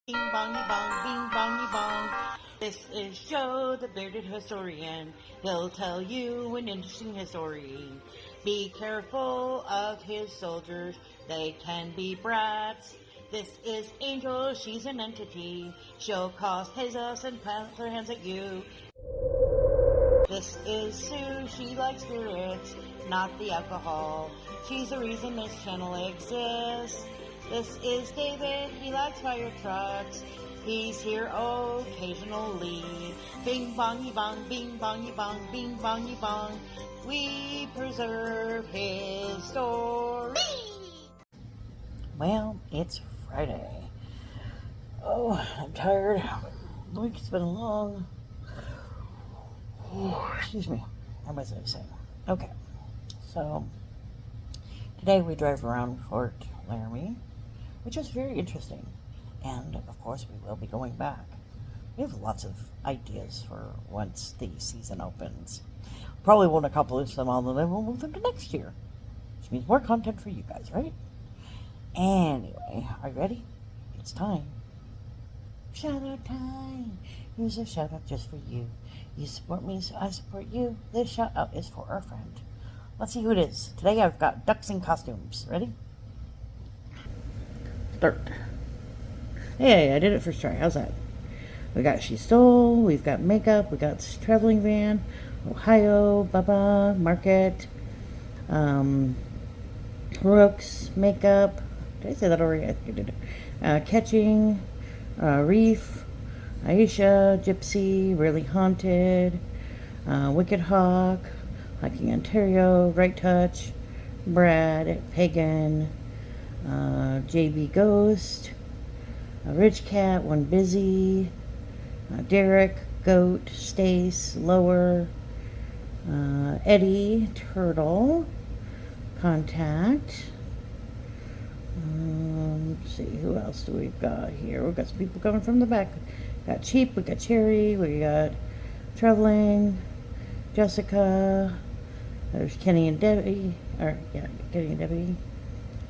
Bing bongy bong, bing bongy bong. This is Joe, the bearded historian. He'll tell you an interesting story. Be careful of his soldiers, they can be brats. This is Angel, she's an entity. She'll cause chaos and plant her hands at you. This is Sue, she likes spirits, not the alcohol. She's the reason this channel exists. This is David, he likes fire trucks. He's here occasionally. Bing bongy bong, bing bongy bong, bing bongy bong. We preserve his story. Well, it's Friday. Oh, I'm tired. The week's been long. Excuse me. How was I saying? Okay. So, today we drive around Fort Laramie, which is very interesting. And, of course, we will be going back. We have lots of ideas for once the season opens. Probably won't accomplish them all, and then we'll move them to next year. Which means more content for you guys, right? Anyway, are you ready? It's time. Shout out time. Here's a shout out just for you. You support me, so I support you. This shout out is for our friend. Let's see who it is. Today I've got ducks in costumes. Ready? Start. Hey, I did it first try. How's that? We got She Stole, we've got Makeup, we got Traveling Van, Ohio, Baba, Market, Brooks, Makeup. Did I say that already? I think I did. Catching, Reef, Aisha, Gypsy, Really Haunted, Wicked Hawk, Hiking Ontario, Right Touch, Brad, Pagan, JB Ghost, Rich Cat, One Busy, Derek, Goat, Stace, Lower, Eddie, Turtle, Contact. Let's see, who else do we got here? We've got some people coming from the back. Got Cheap, we got Cherry, we got Traveling, Jessica, there's Kenny and Debbie, Kenny and Debbie,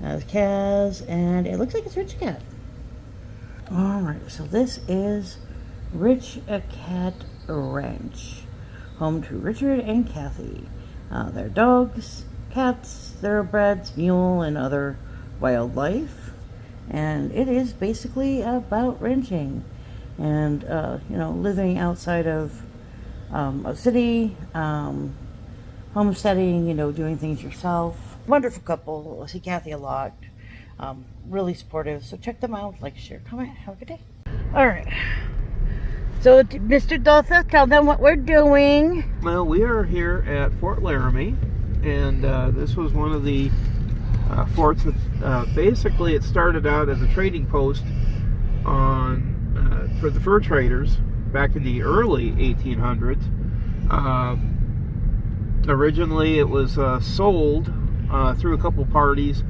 there's Kaz, and it looks like it's Rich Cat. Alright, so this is Rich Cat Ranch, home to Richard and Kathy. Their dogs, cats, thoroughbreds, mule, and other wildlife. And it is basically about ranching and, living outside of a city, homesteading, doing things yourself. Wonderful couple. I see Kathy a lot. Really supportive. So check them out. Like, share, comment. Have a good day. All right. So, Mr. Dotha, tell them what we're doing. Well, we are here at Fort Laramie, and this was one of the forts that basically it started out as a trading post for the fur traders back in the early 1800s. Originally, it was sold through a couple parties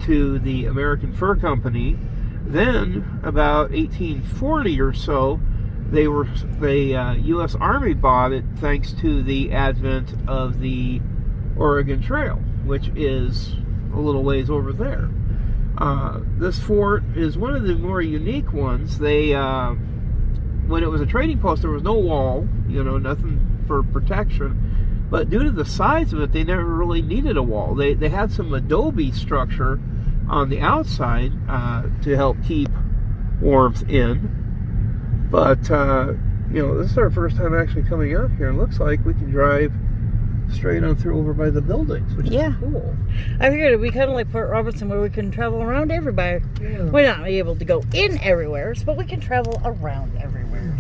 to the American Fur Company. Then, about 1840 or so, the U.S. Army bought it thanks to the advent of the Oregon Trail, which is a little ways over there. This fort is one of the more unique ones. They, when it was a trading post, there was no wall, nothing for protection. But due to the size of it, they never really needed a wall. They had some adobe structure on the outside to help keep warmth in. But, this is our first time actually coming out here. It looks like we can drive straight on through over by the buildings, which is cool. I figured it'd be kind of like Port Robertson, where we can travel around everywhere. Yeah. We're not able to go in everywhere, but we can travel around everywhere.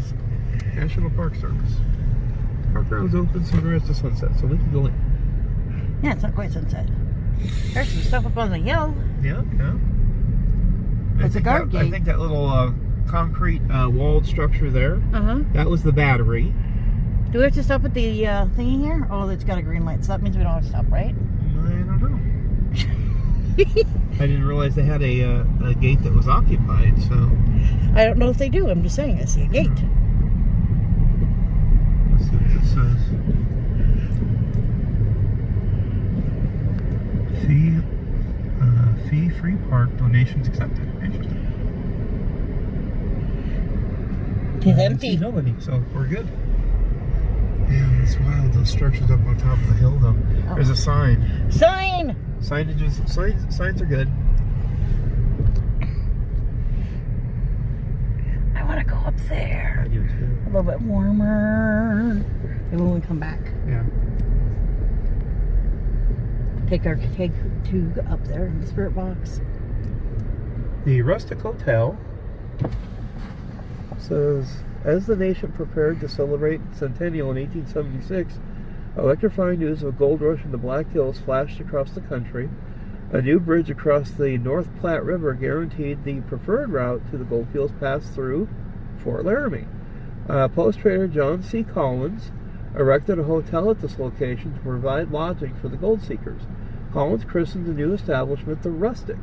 National Park Service. Park ground's open sunrise to sunset, so we can go in. Yeah, it's not quite sunset. There's some stuff up on the hill. Yeah. It's a guard gate. I think that little concrete walled structure there, that was the battery. Do we have to stop at the thingy here? Oh, it's got a green light, so that means we don't have to stop, right? I don't know. I didn't realize they had a gate that was occupied, so... I don't know if they do. I'm just saying, I see a gate. Let's see what this says. Fee-free park, donations accepted. Interesting. It's I empty. see nobody, so we're good. Yeah, it's wild. Those structures up on top of the hill, though. Oh. There's a sign. Sign! Signs are good. I want to go up there. I do too. A little bit warmer. Maybe when we come back. Yeah. Take our keg to up there in the spirit box. The Rustic Hotel says, as the nation prepared to celebrate centennial in 1876, electrifying news of a gold rush in the Black Hills flashed across the country. A new bridge across the North Platte River guaranteed the preferred route to the goldfields passed through Fort Laramie. Post trader John C. Collins erected a hotel at this location to provide lodging for the gold seekers. Collins christened the new establishment the Rustic.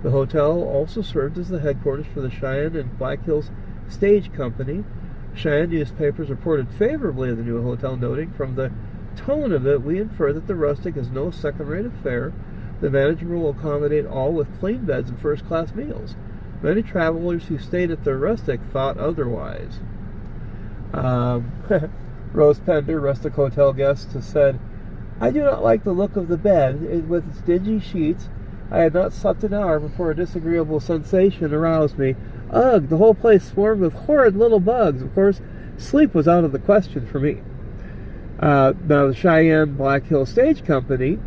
The hotel also served as the headquarters for the Cheyenne and Black Hills Stage Company. Cheyenne newspapers reported favorably of the new hotel, noting, from the tone of it, we infer that the Rustic is no second-rate affair. The management will accommodate all with plain beds and first-class meals. Many travelers who stayed at the Rustic thought otherwise. Rose Pender, Rustic Hotel guest, has said, I do not like the look of the bed. With its dingy sheets, I had not slept an hour before a disagreeable sensation aroused me. Ugh, the whole place swarmed with horrid little bugs. Of course, sleep was out of the question for me. Now, the Cheyenne Black Hill Stage Company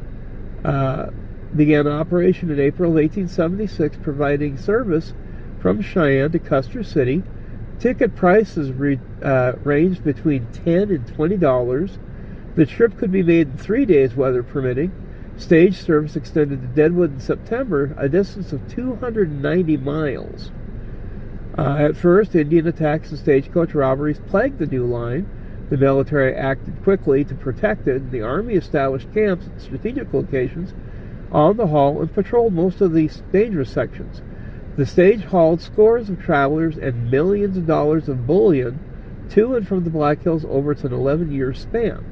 began operation in April of 1876, providing service from Cheyenne to Custer City. Ticket prices ranged between $10 and $20. The trip could be made in 3 days, weather permitting. Stage service extended to Deadwood in September, a distance of 290 miles. At first, Indian attacks and stagecoach robberies plagued the new line. The military acted quickly to protect it, and the Army established camps at strategic locations on the haul and patrolled most of the dangerous sections. The stage hauled scores of travelers and millions of dollars of bullion to and from the Black Hills over its an 11-year span.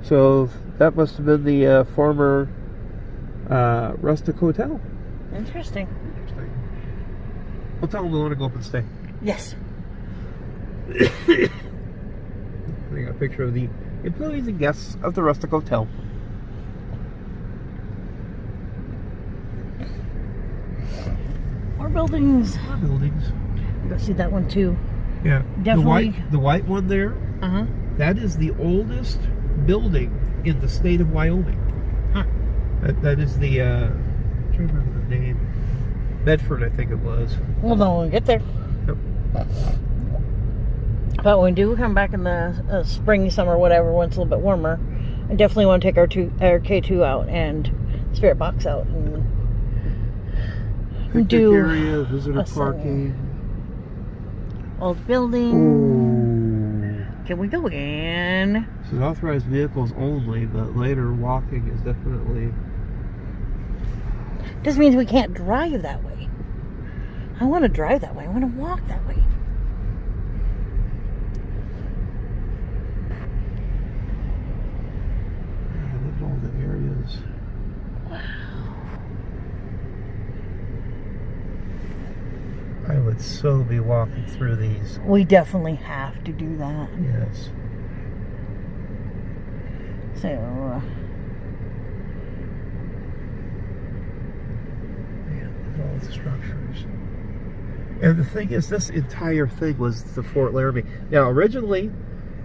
So that must have been the former Rustic Hotel. Interesting. Well, tell them we want to go up and stay. Yes. I got a picture of the employees and guests of the Rustic Hotel. More buildings. More buildings. Go see that one too. Yeah. Definitely. The white one there, that is the oldest building in the state of Wyoming. Huh. That is the, I'm trying to remember the name. Medford, I think it was. Well, then we'll get there. Yep. But when we do come back in the spring, summer, whatever, when it's a little bit warmer, I definitely want to take our K2 out and Spirit Box out and Picnic do area, visitor parking. Old building. Ooh. Can we go in? This is authorized vehicles only, but later walking is definitely... This means we can't drive that way. I want to drive that way. I want to walk that way. Yeah, look at all the areas. Wow. I would so be walking through these. We definitely have to do that. Yes. So, all the structures. And the thing is, this entire thing was the Fort Laramie. Now, originally,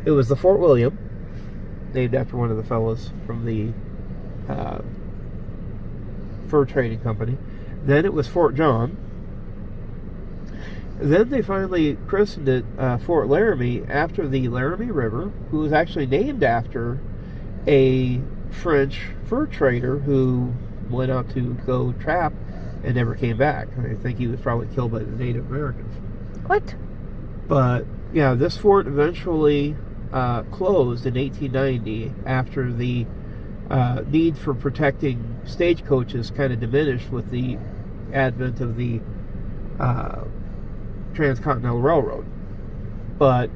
it was the Fort William, named after one of the fellows from the fur trading company. Then it was Fort John. Then they finally christened it Fort Laramie after the Laramie River, who was actually named after a French fur trader who went out to go trap and never came back. I think he was probably killed by the Native Americans. what? But, yeah, this fort eventually closed in 1890 after the need for protecting stagecoaches kind of diminished with the advent of the Transcontinental Railroad. But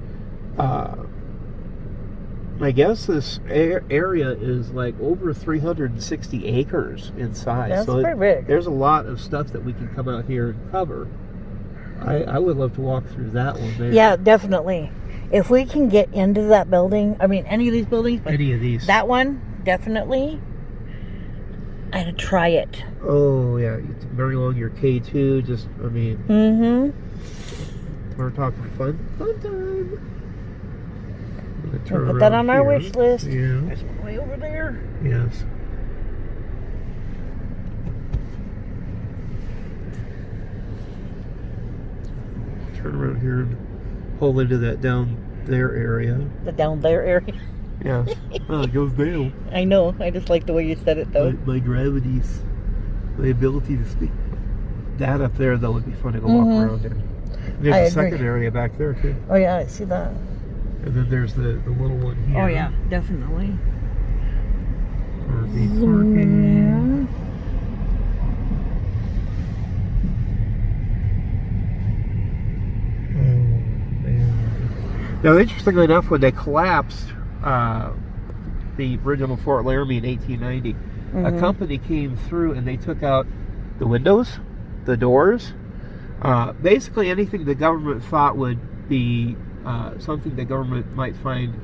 I guess this area is like over 360 acres in size. That's so pretty big. There's a lot of stuff that we can come out here and cover. I would love to walk through that one there. Yeah, definitely. If we can get into that building, I mean, any of these buildings, but Any of these. that one, definitely, I'd try it. Oh, yeah. You bring along your K2, just, I mean. We're talking fun time. We'll put that on our here. wish list. Yeah. There's one way over there. Yes. Turn around here and pull into that down there area. The down there area. Yes. Oh, it goes down. I know. I just like the way you said it, though. My gravity's, my ability to speak. That up there, though, would be fun to go walk around in. There's a second area back there, too. Oh, yeah, I see that. And then there's the little one here. Oh, yeah, definitely. RV parking. Oh, man. Now, interestingly enough, when they collapsed the original Fort Laramie in 1890, a company came through and they took out the windows, the doors, basically anything the government thought would be something the government might find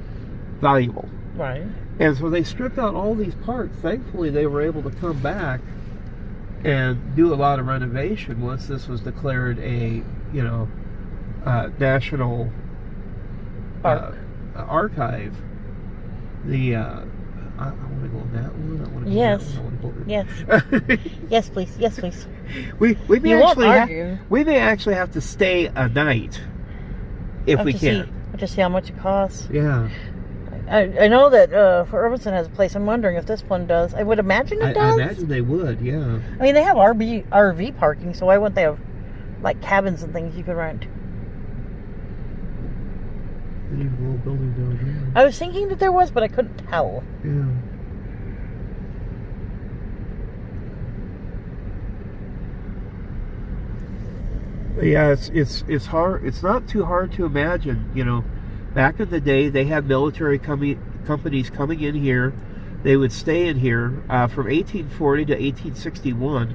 valuable. Right. And so they stripped out all these parts. Thankfully, they were able to come back and do a lot of renovation once this was declared a, national archive. The I want to go on that one. I want to go Yes. that one. I want to go Yes. Yes, please. Yes, please. we may You won't actually argue. we may actually have to stay a night if we can. To see how much it costs. Yeah. I know that Irvington has a place. I'm wondering if this one does. I would imagine it does. I imagine they would. Yeah. I mean, they have RV parking, so why wouldn't they have like cabins and things you could rent? They need a little building down here. I was thinking that there was, but I couldn't tell. Yeah. Yeah, it's hard. It's not too hard to imagine. Back in the day, they had military companies coming in here. They would stay in here from 1840 to 1861.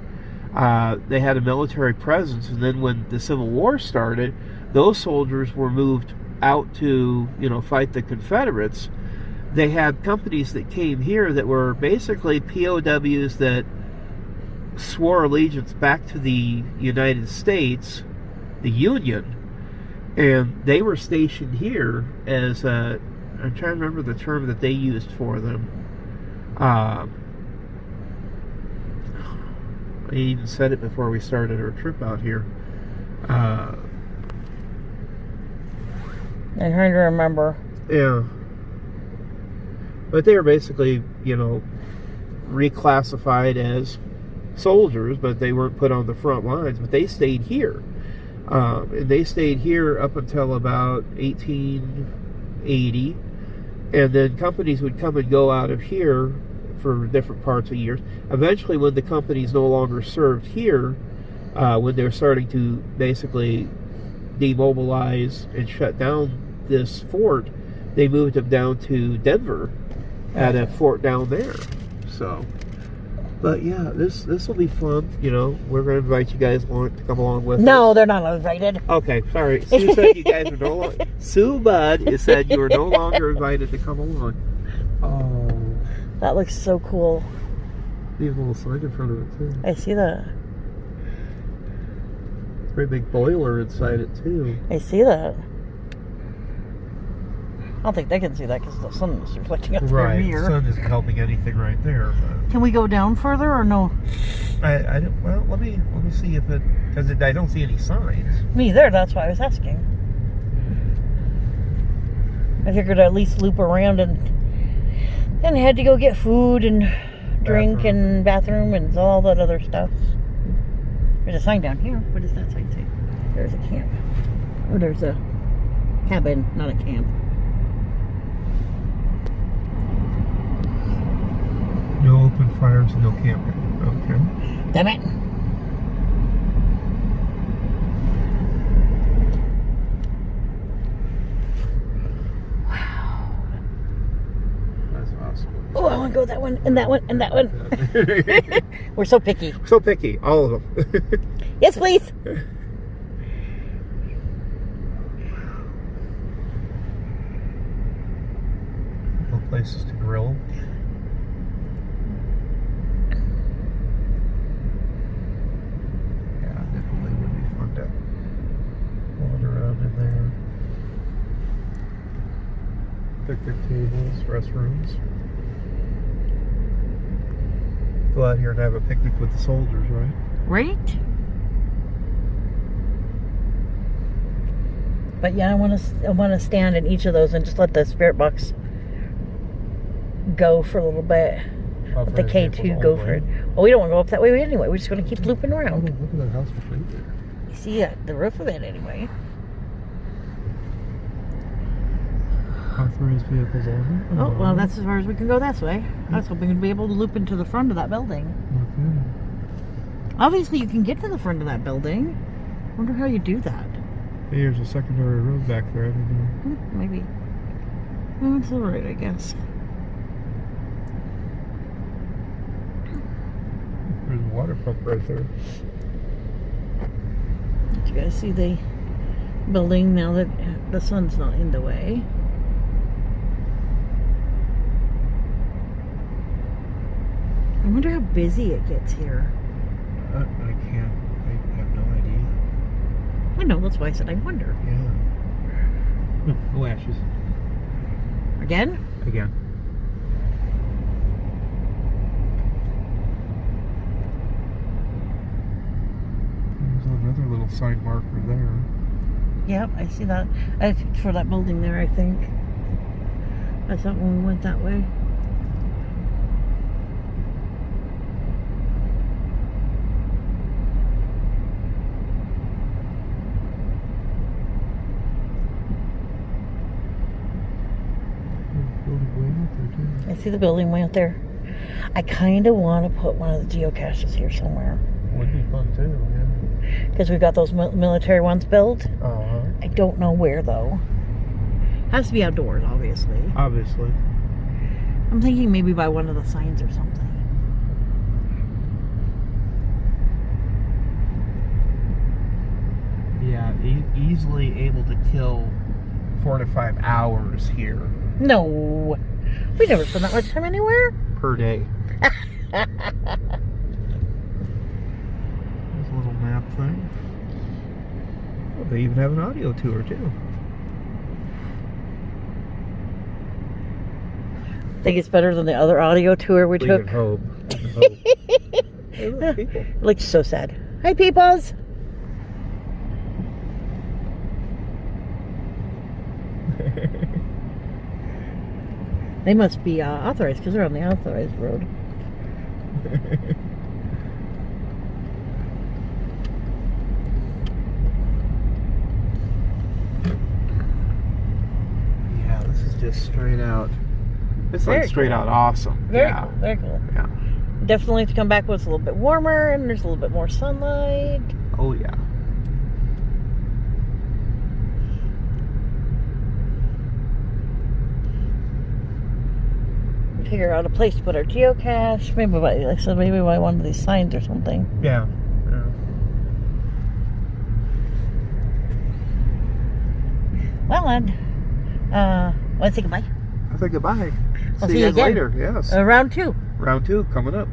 They had a military presence, and then when the Civil War started, those soldiers were moved out to fight the Confederates. They had companies that came here that were basically POWs that swore allegiance back to the United States, the Union, and they were stationed here as I'm trying to remember the term that they used for them. I even said it before we started our trip out here. I'm trying to remember. Yeah. But they were basically, reclassified as soldiers, but they weren't put on the front lines, but they stayed here. And they stayed here up until about 1880. And then companies would come and go out of here for different parts of years. Eventually, when the companies no longer served here, when they're starting to basically demobilize and shut down this fort, they moved them down to Denver at a fort down there. So, but yeah, this will be fun. We're going to invite you guys to come along with us. No, they're not invited. Okay, sorry. Sue said you guys are no longer. Sue Bud said you were no longer invited to come along. Oh, That looks so cool. leave a little sign in front of it too. I see that. Very big boiler inside it too. I see that. I don't think they can see that because the sun is reflecting off their The mirror. sun isn't helping anything right there. But Can we go down further or no? I don't. Well, let me see if it, because I don't see any signs. Me either. That's why I was asking. I figured I'd at least loop around and head to go get food and drink and bathroom and all that other stuff. There's a sign down here. What does that sign say? There's a camp. Oh, there's a cabin, not a camp. No open fires and no camping. Okay. Damn it. Wow. That's awesome. Oh, I want to go that one and that one and that one. We're so picky. So picky, all of them. Yes, please. places to grill. Yeah, definitely would be fun to wander around in there. Picnic tables, restrooms. Go out here and have a picnic with the soldiers, right? Right? But yeah, I want to stand in each of those and just let the spirit box go for a little bit. Let the K2 go for it. Well, we don't want to go up that way anyway. We're just going to keep looping around. Oh, look at that house right there. You see the roof of it anyway. Authorized vehicles only. Oh, well, that's as far as we can go this way. I was hoping to be able to loop into the front of that building. Okay. Obviously, you can get to the front of that building. I wonder how you do that. Hey, here's a secondary road back there. I don't know. Maybe. Well, it's alright, I guess. There's a water pump right there. You guys see the building now that the sun's not in the way. I wonder how busy it gets here. I can't. I have no idea. I know, that's why I said I wonder. Yeah. No ashes. Again? Again. There's another little sign marker there. Yep, I see that. For that building there, I think. I thought when we went that way. I see the building way out there. I kind of want to put one of the geocaches here somewhere. Would be fun too, yeah. Because we've got those military ones built. Uh-huh. I don't know where though. Has to be outdoors, obviously. Obviously. I'm thinking maybe by one of the signs or something. Yeah, easily able to kill 4 to 5 hours here. No. We never spend that much time anywhere. Per day. There's a little map thing. Oh, they even have an audio tour too. Think it's better than the other audio tour we took? We can hope. We can hope. Hey, look, people. It looks so sad. Hi, peoples. They must be authorized because they're on the authorized road. Yeah, this is just straight out. It's Very like straight cool. out awesome. Very Yeah. cool. Very cool. Yeah. Definitely to come back when it's a little bit warmer and there's a little bit more sunlight. Oh yeah. Figure out a place to put our geocache. Maybe by, like I said, maybe by one of these signs or something. Yeah. Well, and want to say goodbye? I say goodbye. I'll See see you you guys again. later. Yes. Round 2. Round 2 coming up.